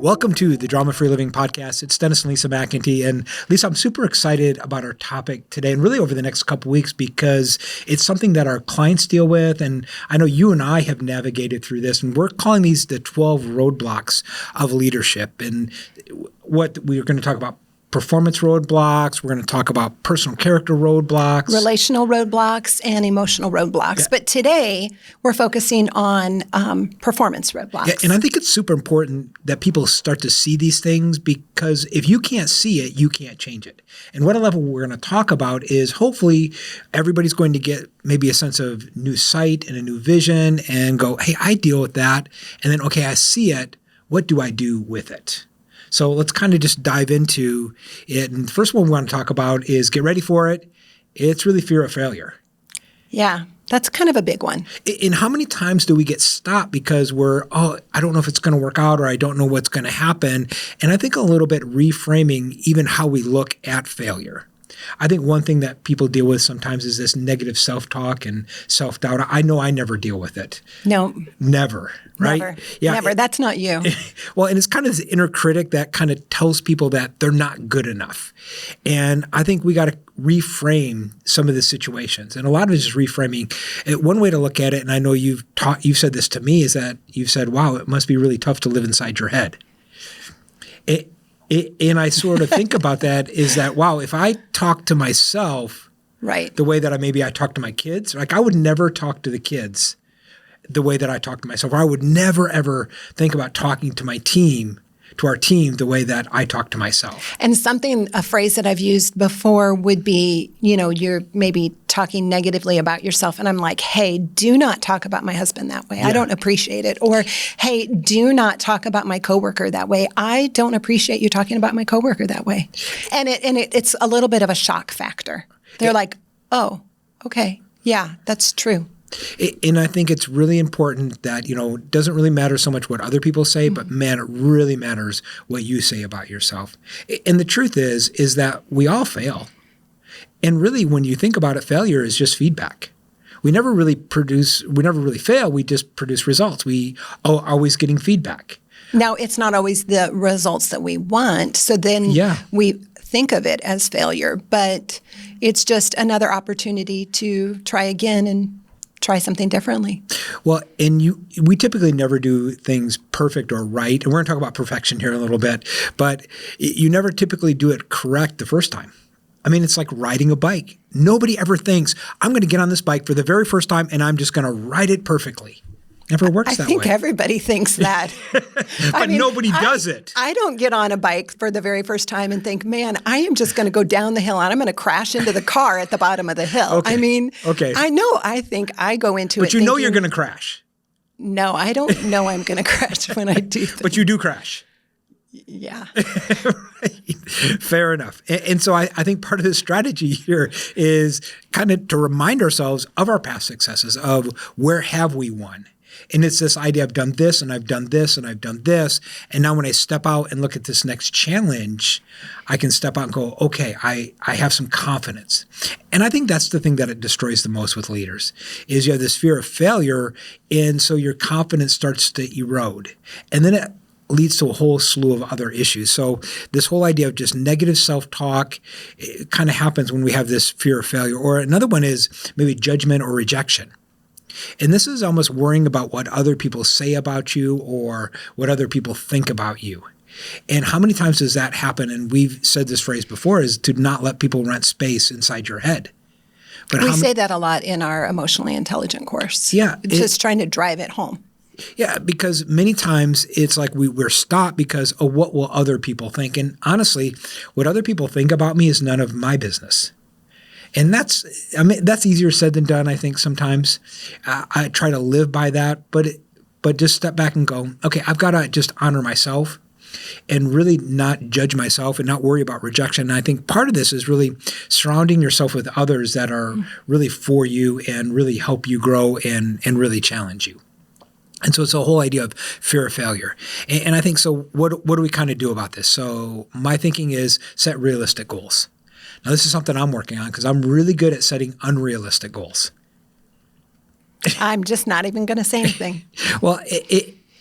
Welcome to the Drama Free Living Podcast. It's Dennis and Lisa McIntee. And Lisa, I'm super excited about our topic today and really over the next couple weeks because it's something that our clients deal with. And I know you and I have navigated through this, and we're calling these the 12 roadblocks of leadership. And what we're going to talk about performance roadblocks. We're going to talk about personal character roadblocks, relational roadblocks, and emotional roadblocks. Yeah. But today we're focusing on performance roadblocks. Yeah, and I think it's super important that people start to see these things because if you can't see it, you can't change it. And what a level we're going to talk about is hopefully everybody's going to get maybe a sense of new sight and a new vision and go, hey, I deal with that. And then, okay, I see it. What do I do with it? So let's kind of just dive into it. And the first one we want to talk about is get ready for it. It's really fear of failure. Yeah, that's kind of a big one. And how many times do we get stopped because I don't know if it's going to work out or I don't know what's going to happen. And I think a little bit reframing even how we look at failure. I think one thing that people deal with sometimes is this negative self-talk and self-doubt. I know I never deal with it. No. Never, right? Never. Yeah. Never. That's not you. Well, and it's kind of this inner critic that kind of tells people that they're not good enough. And I think we got to reframe some of the situations. And a lot of it is just reframing. One way to look at it, and I know you've said this to me, is that you've said, wow, it must be really tough to live inside your head. And I sort of think about that is that, wow, if I talk to myself right, the way that I talk to my kids, like I would never talk to the kids the way that I talk to myself, or I would never, ever think about talking to my team, to our team, the way that I talk to myself. And a phrase that I've used before would be, you're maybe talking negatively about yourself. And I'm like, hey, do not talk about my husband that way. Yeah. I don't appreciate it. Or, hey, do not talk about my coworker that way. I don't appreciate you talking about my coworker that way. And it's a little bit of a shock factor. They're like, oh, okay. Yeah, that's true. And I think it's really important that, it doesn't really matter so much what other people say, but man, it really matters what you say about yourself. And the truth is that we all fail. And really, when you think about it, failure is just feedback. We never really fail. We just produce results. We are always getting feedback. Now, it's not always the results that we want. So then we think of it as failure, but it's just another opportunity to try again and try something differently. Well, and we typically never do things perfect or right. And we're going to talk about perfection here in a little bit, but you never typically do it correct the first time. I mean, it's like riding a bike. Nobody ever thinks, I'm going to get on this bike for the very first time and I'm just going to ride it perfectly. Never works that way. I think everybody thinks that. But nobody does it. I don't get on a bike for the very first time and think, man, I am just going to go down the hill and I'm going to crash into the car at the bottom of the hill. Okay. I mean, I know. I think I go into it But you know you're going to crash. No, I don't know I'm going to crash when I do things. But you do crash. Yeah. Right. Fair enough. And so I think part of the strategy here is kind of to remind ourselves of our past successes, of where have we won. And it's this idea, I've done this and I've done this and I've done this. And now when I step out and look at this next challenge, I can step out and go, okay, I have some confidence. And I think that's the thing that it destroys the most with leaders is you have this fear of failure. And so your confidence starts to erode. And then it leads to a whole slew of other issues. So this whole idea of just negative self-talk, it kind of happens when we have this fear of failure. Or another one is maybe judgment or rejection. And this is almost worrying about what other people say about you or what other people think about you. And how many times does that happen? And we've said this phrase before, is to not let people rent space inside your head. But we say that a lot in our emotionally intelligent course. Yeah. Just trying to drive it home. Yeah, because many times it's like we're stopped because of what will other people think. And honestly, what other people think about me is none of my business. And that's easier said than done, I think, sometimes. I try to live by that, but just step back and go, okay, I've got to just honor myself and really not judge myself and not worry about rejection. And I think part of this is really surrounding yourself with others that are really for you and really help you grow and really challenge you. And so it's a whole idea of fear of failure. And I think, so what do we kind of do about this? So my thinking is set realistic goals. Now, this is something I'm working on because I'm really good at setting unrealistic goals. I'm just not even going to say anything. Well,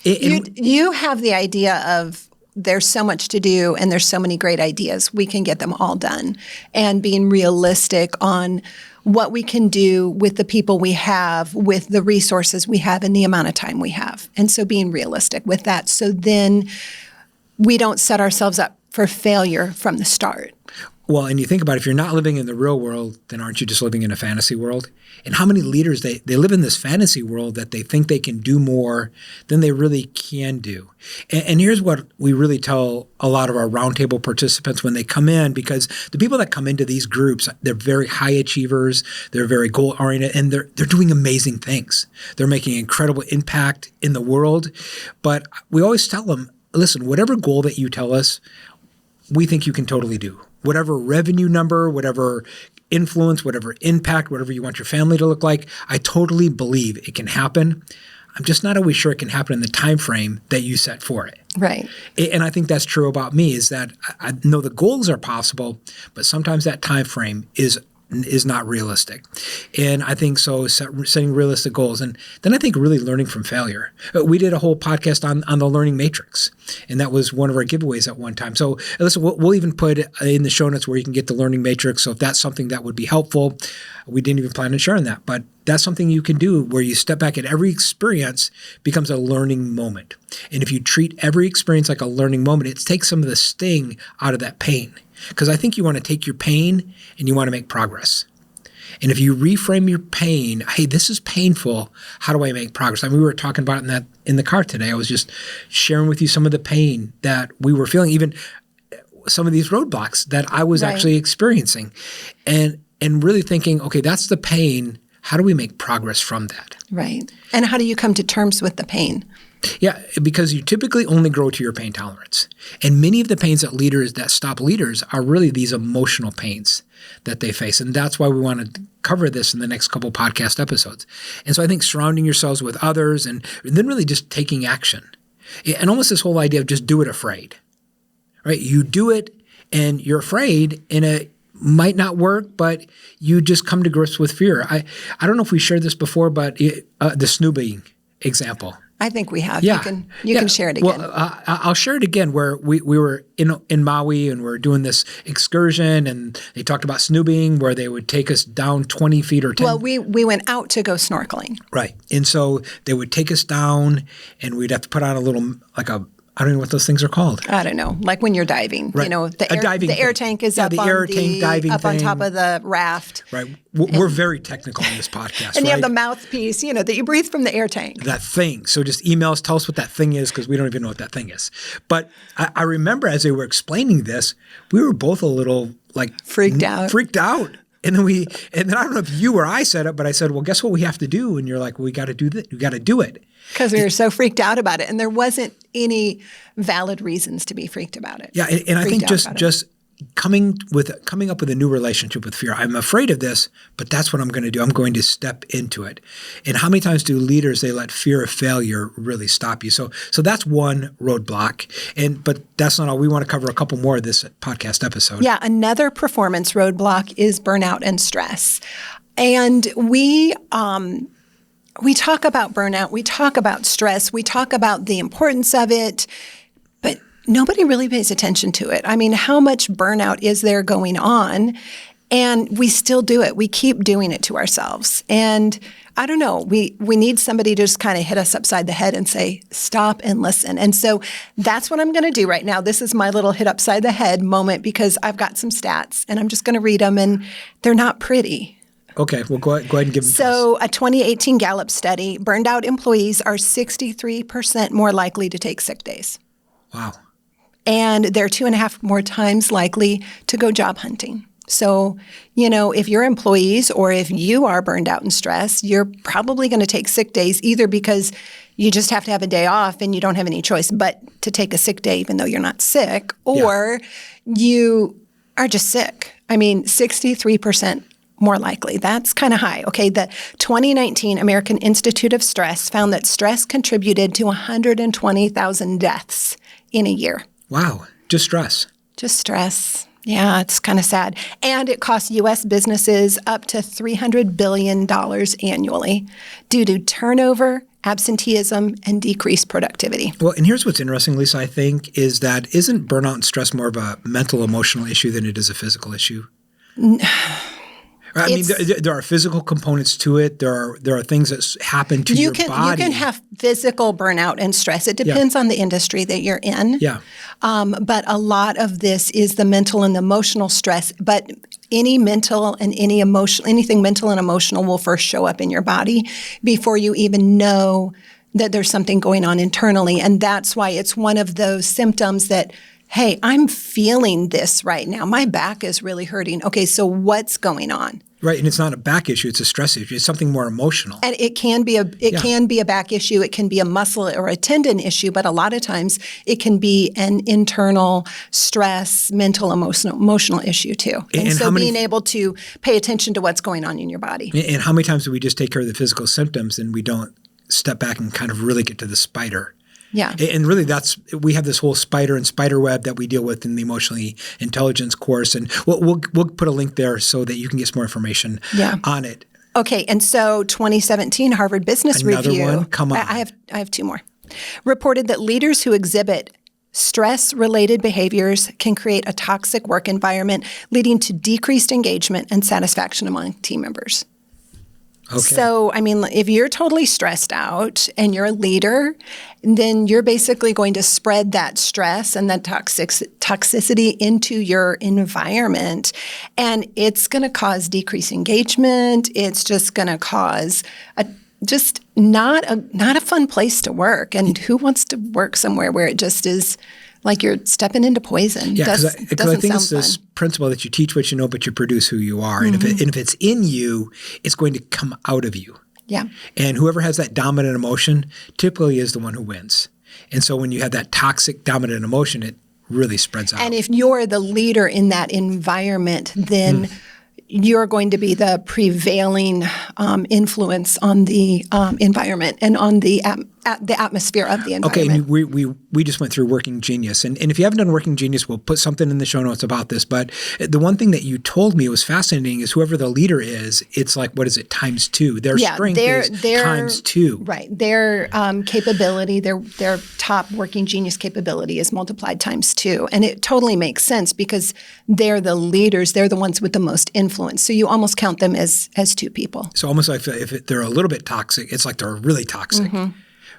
you have the idea of there's so much to do and there's so many great ideas. We can get them all done. And being realistic on what we can do with the people we have, with the resources we have, and the amount of time we have. And so being realistic with that. So then we don't set ourselves up for failure from the start. Well, and you think about it, if you're not living in the real world, then aren't you just living in a fantasy world? And how many leaders, they live in this fantasy world that they think they can do more than they really can do. And here's what we really tell a lot of our roundtable participants when they come in, because the people that come into these groups, they're very high achievers, they're very goal-oriented, and they're doing amazing things. They're making incredible impact in the world. But we always tell them, listen, whatever goal that you tell us, we think you can totally do. Whatever revenue number, whatever influence, whatever impact, whatever you want your family to look like, I totally believe it can happen. I'm just not always sure it can happen in the time frame that you set for it. Right. And I think that's true about me, is that I know the goals are possible, but sometimes that time frame is not realistic. And I think so, setting realistic goals. And then I think really learning from failure. We did a whole podcast on the learning matrix, and that was one of our giveaways at one time. So listen, we'll even put in the show notes where you can get the learning matrix. So if that's something that would be helpful, we didn't even plan on sharing that, but that's something you can do where you step back, and every experience becomes a learning moment. And if you treat every experience like a learning moment, it takes some of the sting out of that pain. Because I think you want to take your pain and you want to make progress. And if you reframe your pain, hey, this is painful. How do I make progress? I mean, we were talking about in the car today. I was just sharing with you some of the pain that we were feeling, even some of these roadblocks that I was actually experiencing. And really thinking, okay, that's the pain. How do we make progress from that? Right. And how do you come to terms with the pain? Yeah, because you typically only grow to your pain tolerance. And many of the pains that stop leaders are really these emotional pains that they face. And that's why we want to cover this in the next couple podcast episodes. And so I think surrounding yourselves with others and then really just taking action. And almost this whole idea of just do it afraid, right? You do it and you're afraid, and it might not work, but you just come to grips with fear. I don't know if we shared this before, but the snooping example. I think we have. Yeah. You can share it again. Well, I'll share it again, where we were in Maui, and we're doing this excursion, and they talked about snooping, where they would take us down 20 feet or 10. Well, we went out to go snorkeling. Right. And so they would take us down, and we'd have to put on a little, I don't know what those things are called. I don't know. Like when you're diving, right. The air tank is up on top of the raft. Right. We're very technical in this podcast. And you have the mouthpiece, that you breathe from the air tank. That thing. So just email us, tell us what that thing is, because we don't even know what that thing is. But I remember as they were explaining this, we were both a little freaked out. And then I don't know if you or I said it, but I said, well, guess what we have to do? And you're like, well, we got to do that. We got to do it. Because we were so freaked out about it. And there wasn't any valid reasons to be freaked about it. Yeah. And I think just coming up with a new relationship with fear. I'm afraid of this, but that's what I'm going to do. I'm going to step into it. And how many times do leaders, they let fear of failure really stop you? So that's one roadblock. But that's not all. We want to cover a couple more of this podcast episode. Yeah. Another performance roadblock is burnout and stress. And we talk about burnout. We talk about stress. We talk about the importance of it. But nobody really pays attention to it. I mean, how much burnout is there going on? And we still do it. We keep doing it to ourselves. And I don't know, we need somebody to just kind of hit us upside the head and say, stop and listen. And so that's what I'm going to do right now. This is my little hit upside the head moment, because I've got some stats and I'm just going to read them, and they're not pretty. Okay, well, go ahead and give them to us. So a 2018 Gallup study, burned out employees are 63% more likely to take sick days. Wow. And they're 2.5 more times likely to go job hunting. So, if you're employees or if you are burned out and stressed, you're probably going to take sick days, either because you just have to have a day off and you don't have any choice but to take a sick day even though you're not sick, or you are just sick. I mean, 63% more likely. That's kind of high. Okay, the 2019 American Institute of Stress found that stress contributed to 120,000 deaths in a year. Wow, just stress. Just stress. Yeah, it's kind of sad. And it costs U.S. businesses up to $300 billion annually due to turnover absenteeism, and decreased productivity. Well, and here's what's interesting, Lisa, I think, is that isn't burnout and stress more of a mental, emotional issue than it is a physical issue? I mean, there are physical components to it. There are things that happen to your body. You can have physical burnout and stress. It depends on the industry that you're in. Yeah. But a lot of this is the mental and the emotional stress. But any mental and anything mental and emotional will first show up in your body before you even know that there's something going on internally. And that's why it's one of those symptoms that, hey, I'm feeling this right now. My back is really hurting. Okay, so what's going on? Right, and it's not a back issue; it's a stress issue. It's something more emotional. And it can be a back issue. It can be a muscle or a tendon issue. But a lot of times, it can be an internal stress, mental, emotional issue too. And so, being able to pay attention to what's going on in your body. And how many times do we just take care of the physical symptoms and we don't step back and kind of really get to the spider? Yeah. And really we have this whole spider and spider web that we deal with in the emotionally intelligence course. And we'll put a link there so that you can get some more information on it. Okay. And so 2017 Harvard Business Review. Another one? Come on. I have two more. Reported that leaders who exhibit stress-related behaviors can create a toxic work environment, leading to decreased engagement and satisfaction among team members. Okay. So, I mean, if you're totally stressed out and you're a leader, then you're basically going to spread that stress and that toxicity into your environment. And it's going to cause decreased engagement. It's just going to cause just not a fun place to work. And who wants to work somewhere where it just is like you're stepping into poison? Yeah, because I think it's this principle that you teach what you know, but you produce who you are. Mm-hmm. And if it's in you, it's going to come out of you. Yeah. And whoever has that dominant emotion typically is the one who wins. And so when you have that toxic dominant emotion, it really spreads out. And if you're the leader in that environment, then you're going to be the prevailing influence on the environment and on the atmosphere of the environment. Okay, we just went through Working Genius. And if you haven't done Working Genius, we'll put something in the show notes about this. But the one thing that you told me was fascinating is whoever the leader is, it's like, what is it, times two? Their strength is times two. Right. Their capability, their top Working Genius capability is multiplied times two. And it totally makes sense because they're the leaders. They're the ones with the most influence. So you almost count them as two people. So almost like if they're a little bit toxic, it's like they're really toxic. Mm-hmm.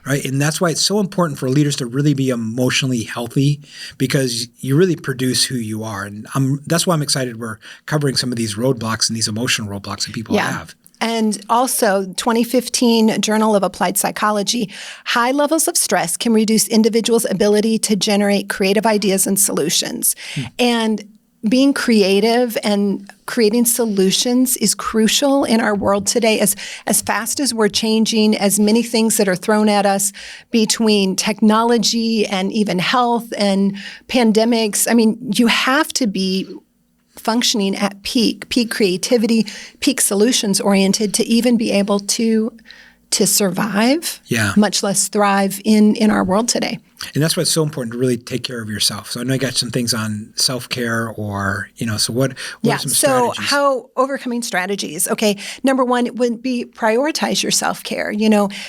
Right. And that's why it's so important for leaders to really be emotionally healthy because you really produce who you are. And that's why I'm excited we're covering some of these roadblocks and these emotional roadblocks that people have. And also, 2015 Journal of Applied Psychology, high levels of stress can reduce individuals' ability to generate creative ideas and solutions. And being creative and creating solutions is crucial in our world today. As fast as we're changing, as many things that are thrown at us between technology and even health and pandemics, I mean, you have to be functioning at peak creativity, peak solutions oriented to even be able to survive, much less thrive in our world today. And that's why it's so important to really take care of yourself. So I know you got some things on self-care or, so what are some strategies? So how overcoming strategies? Okay, number one would be prioritize your self-care.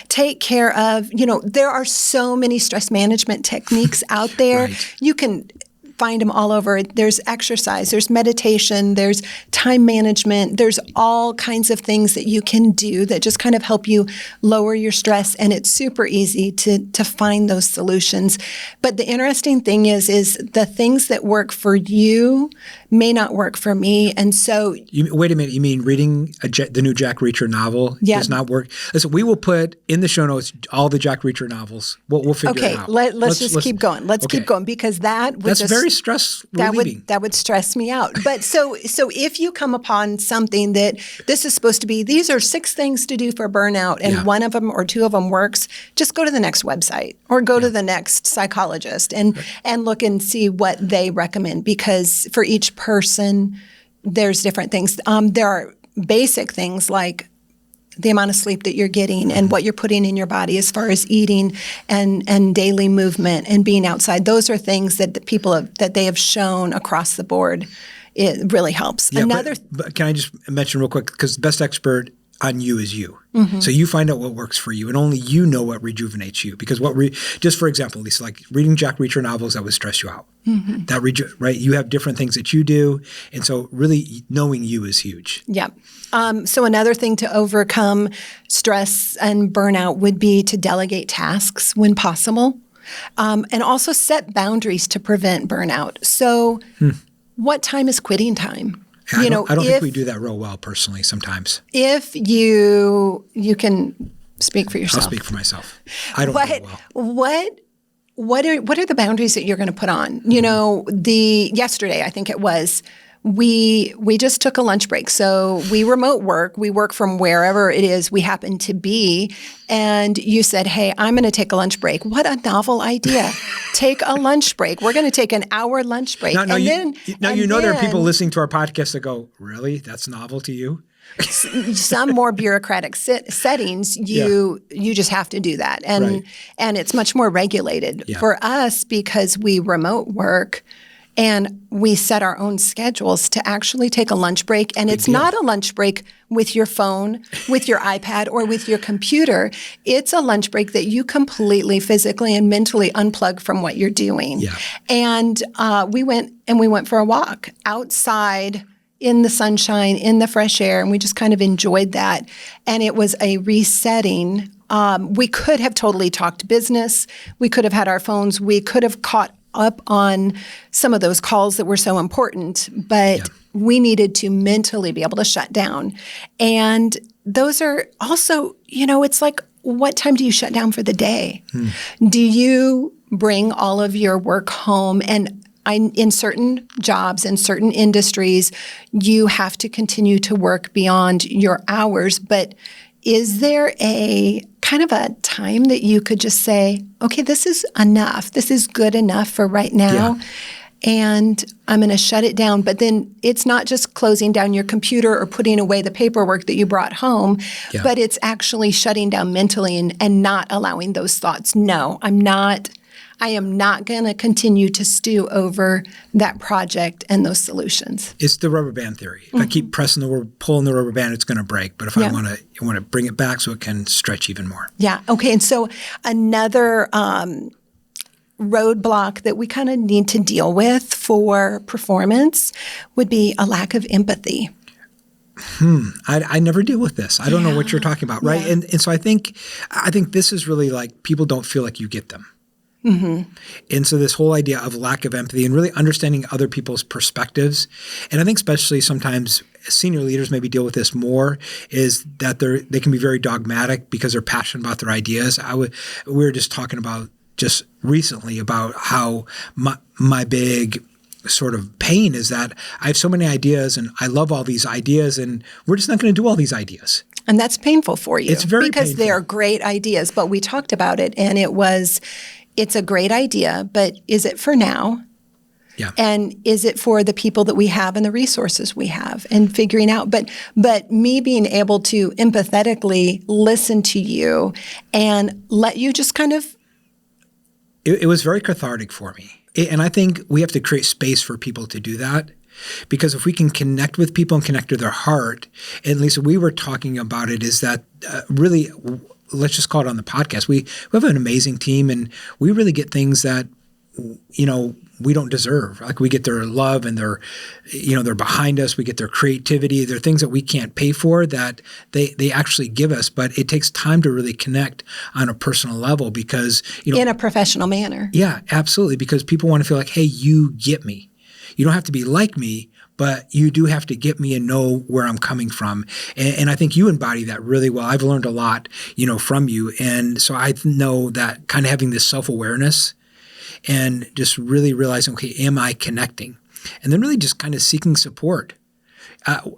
Take care of, there are so many stress management techniques out there. Right. You can find them all over. There's exercise, there's meditation, there's time management, there's all kinds of things that you can do that just kind of help you lower your stress. And it's super easy to find those solutions. But the interesting thing is the things that work for you may not work for me. And so wait a minute, you mean reading the new Jack Reacher novel does not work? Listen, we will put in the show notes all the Jack Reacher novels. We'll figure it out. Let's just keep going. Let's keep going because that's very stress relieving. That would stress me out. But so if you come upon something that this is supposed to be, these are 6 things to do for burnout, and one of them or 2 of them works, just go to the next website or go to the next psychologist and look and see what they recommend, because for each person, there's different things. There are basic things like the amount of sleep that you're getting and what you're putting in your body as far as eating and daily movement and being outside. Those are things that that they have shown across the board. It really helps. Yeah, but can I just mention real quick, because the best expert on you is you. So you find out what works for you, and only you know what rejuvenates you. Because just for example, Lisa, like reading Jack Reacher novels, that would stress you out. Right? You have different things that you do, and so really knowing you is huge. Yeah. So another thing to overcome stress and burnout would be to delegate tasks when possible, and also set boundaries to prevent burnout. So what time is quitting time? I don't think we do that real well personally sometimes. If you can speak for yourself. I'll speak for myself. I don't do it well. What are the boundaries that you're going to put on? You know, yesterday I think it was, we just took a lunch break. So we remote work. We work from wherever it is we happen to be. And you said, hey, I'm going to take a lunch break. What a novel idea. Take a lunch break. We're going to take an hour lunch break. Now there are people listening to our podcast that go, really? That's novel to you? Some more bureaucratic settings, you just have to do that. And it's much more regulated. Yeah. For us, because we remote work, and we set our own schedules to actually take a lunch break. And it's not a lunch break with your phone, with your iPad, or with your computer. It's a lunch break that you completely physically and mentally unplug from what you're doing. Yeah. And we went for a walk outside in the sunshine, in the fresh air, and we just kind of enjoyed that. And it was a resetting. We could have totally talked business. We could have had our phones. We could have caught up on some of those calls that were so important, but we needed to mentally be able to shut down. And those are also, it's like, what time do you shut down for the day? Do you bring all of your work home? And in certain jobs, in certain industries, you have to continue to work beyond your hours, but is there a kind of a time that you could just say, okay, this is enough. This is good enough for right now. And I'm going to shut it down. But then it's not just closing down your computer or putting away the paperwork that you brought home, but it's actually shutting down mentally and not allowing those thoughts. No, I am not going to continue to stew over that project and those solutions. It's the rubber band theory. If I keep pulling the rubber band, it's going to break. But if I want to bring it back so it can stretch even more. Yeah. Okay. And so another roadblock that we kind of need to deal with for performance would be a lack of empathy. I never deal with this. I don't know what you're talking about, right? Yeah. And so I think this is really like people don't feel like you get them. And so this whole idea of lack of empathy and really understanding other people's perspectives, and I think especially sometimes senior leaders maybe deal with this more, is that they can be very dogmatic because they're passionate about their ideas. We were just talking about just recently about how my big sort of pain is that I have so many ideas and I love all these ideas and we're just not going to do all these ideas. And that's painful for you. It's very because painful. They are great ideas, but we talked about it and it's a great idea, but is it for now? Yeah. And is it for the people that we have and the resources we have and figuring out? But me being able to empathetically listen to you and let you just kind of. It was very cathartic for me. And I think we have to create space for people to do that. Because if we can connect with people and connect to their heart, and Lisa, we were talking about it, is that really, let's just call it on the podcast. We have an amazing team, and we really get things that, we don't deserve. Like we get their love and they're behind us. We get their creativity. There are things that we can't pay for that they actually give us, but it takes time to really connect on a personal level because, in a professional manner. Yeah, absolutely. Because people want to feel like, hey, you get me. You don't have to be like me, but you do have to get me and know where I'm coming from. And I think you embody that really well. I've learned a lot, from you. And so I know that kind of having this self-awareness and just really realizing, okay, am I connecting? And then really just kind of seeking support.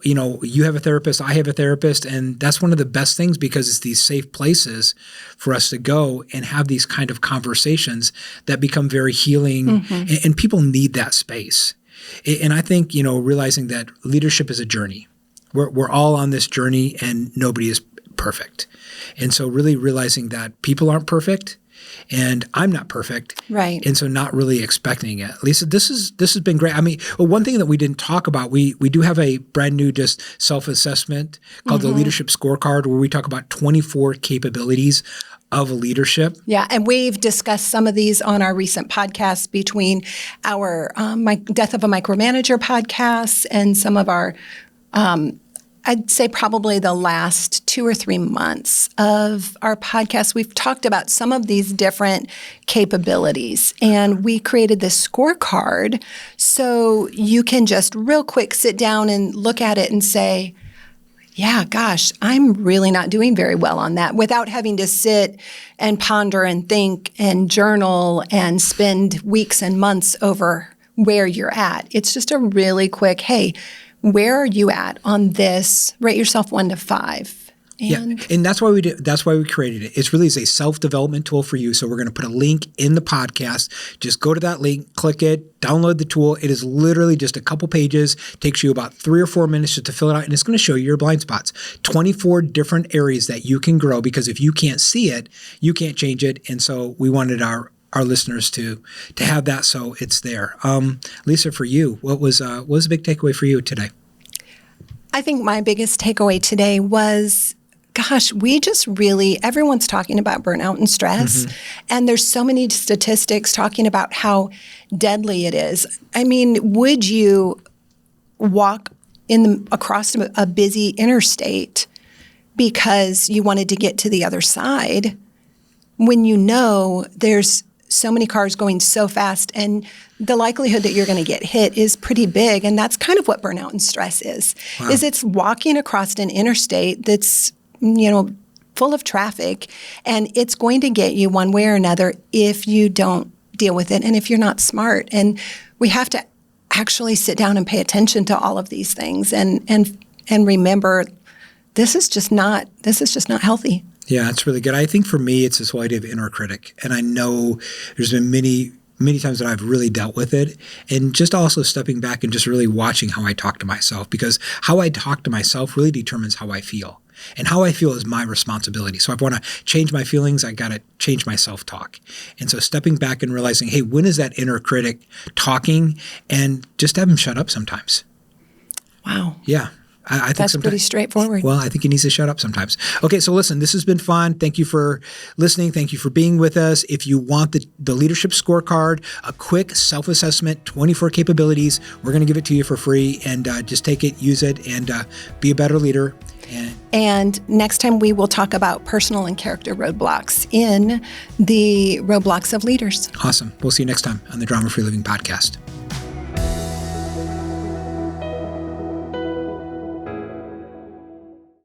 You have a therapist, I have a therapist, and that's one of the best things because it's these safe places for us to go and have these kind of conversations that become very healing. And people need that space. And I think, realizing that leadership is a journey. We're all on this journey and nobody is perfect. And so really realizing that people aren't perfect and I'm not perfect. Right. And so not really expecting it. Lisa, this has been great. I mean, one thing that we didn't talk about, we do have a brand new just self-assessment called the Leadership Scorecard, where we talk about 24 capabilities of leadership. Yeah, and we've discussed some of these on our recent podcasts between our Death of a Micromanager podcasts and some of our, I'd say probably the last 2 or 3 months of our podcast. We've talked about some of these different capabilities, and we created this scorecard so you can just real quick sit down and look at it and say, yeah, gosh, I'm really not doing very well on that, without having to sit and ponder and think and journal and spend weeks and months over where you're at. It's just a really quick, hey, where are you at on this? Rate yourself 1 to 5. And that's why we did. That's why we created it. It's really a self-development tool for you. So we're going to put a link in the podcast. Just go to that link, click it, download the tool. It is literally just a couple pages. Takes you about 3 or 4 minutes just to fill it out, and it's going to show you your blind spots. 24 different areas that you can grow, because if you can't see it, you can't change it. And so we wanted our listeners to have that, so it's there. Lisa, for you, what was the big takeaway for you today? I think my biggest takeaway today was, gosh, we just really, everyone's talking about burnout and stress, and there's so many statistics talking about how deadly it is. I mean, would you walk across a busy interstate because you wanted to get to the other side when you know there's so many cars going so fast, and the likelihood that you're going to get hit is pretty big? And that's kind of what burnout and stress is. Wow. Is it's walking across an interstate that's, full of traffic, and it's going to get you one way or another if you don't deal with it and if you're not smart. And we have to actually sit down and pay attention to all of these things and remember this is just not healthy. Yeah, it's really good. I think for me, it's this whole idea of inner critic. And I know there's been many times that I've really dealt with it, and just also stepping back and just really watching how I talk to myself, because how I talk to myself really determines how I feel. And how I feel is my responsibility. So if I want to change my feelings, I got to change my self-talk. And so stepping back and realizing, hey, when is that inner critic talking? And just have him shut up sometimes. Wow. Yeah. I think that's pretty straightforward. Well, I think he needs to shut up sometimes. Okay, so listen, this has been fun. Thank you for listening. Thank you for being with us. If you want the leadership scorecard, a quick self-assessment, 24 capabilities, we're going to give it to you for free. And just take it, use it, and be a better leader. And next time we will talk about personal and character roadblocks in the Roadblocks of Leaders. Awesome. We'll see you next time on the Drama Free Living Podcast.